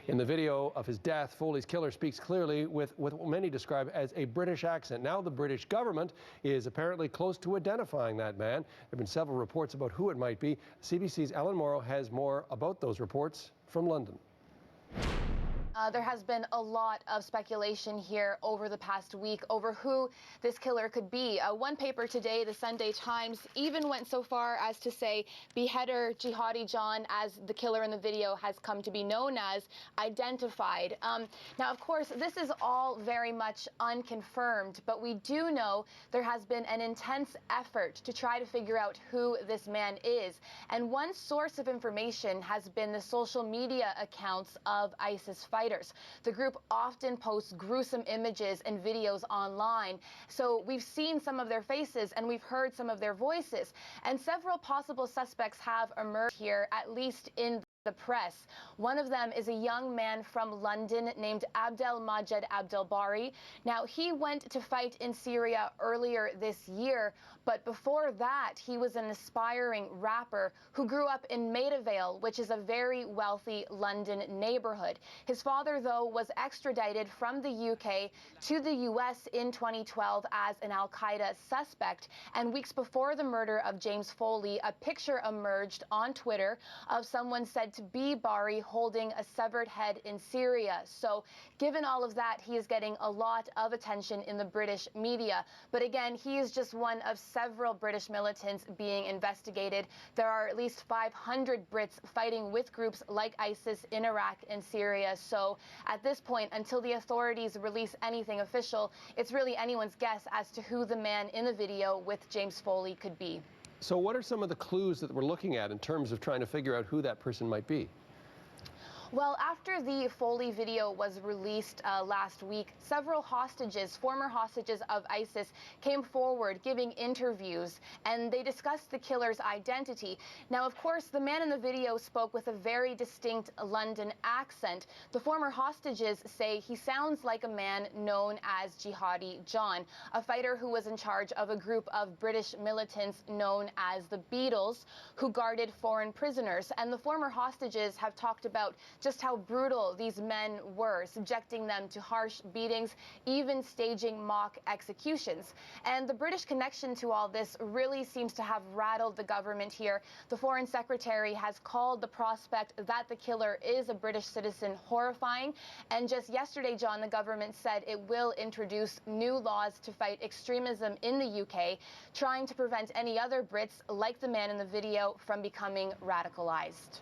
In the video of his death, Foley's killer speaks clearly with what many describe as a British accent. Now the British government is apparently close to identifying that man. There have been several reports about who it might be. CBC's Ellen Morrow has more about those reports from London. There has been a lot of speculation here over the past week over who this killer could be. One paper today, the Sunday Times, even went so far as to say beheader Jihadi John, as the killer in the video has come to be known as, identified. Now, of course, this is all very much unconfirmed, but we do know there has been an intense effort to try to figure out who this man is. And one source of information has been the social media accounts of ISIS fighters. The group often posts gruesome images and videos online. So we've seen some of their faces and we've heard some of their voices. And several possible suspects have emerged here, at least in the press. One of them is a young man from London named Abdelmajed Abdelbari. Now, he went to fight in Syria earlier this year, but before that, he was an aspiring rapper who grew up in Maida Vale, which is a very wealthy London neighborhood. His father, though, was extradited from the UK to the US in 2012 as an Al-Qaeda suspect. And weeks before the murder of James Foley, a picture emerged on Twitter of someone said to be Bari holding a severed head in Syria. So given all of that, he is getting a lot of attention in the British media. But again, he is just one of several British militants being investigated. There are at least 500 Brits fighting with groups like ISIS in Iraq and Syria. So at this point, until the authorities release anything official, it's really anyone's guess as to who the man in the video with James Foley could be. So what are some of the clues that we're looking at in terms of trying to figure out who that person might be? Well, after the Foley video was released last week, several hostages, former hostages of ISIS, came forward giving interviews, and they discussed the killer's identity. Now, of course, the man in the video spoke with a very distinct London accent. The former hostages say he sounds like a man known as Jihadi John, a fighter who was in charge of a group of British militants known as the Beatles, who guarded foreign prisoners. And the former hostages have talked about just how brutal these men were, subjecting them to harsh beatings, even staging mock executions. And the British connection to all this really seems to have rattled the government here. The Foreign Secretary has called the prospect that the killer is a British citizen horrifying. And just yesterday, John, the government said it will introduce new laws to fight extremism in the UK, trying to prevent any other Brits, like the man in the video, from becoming radicalized.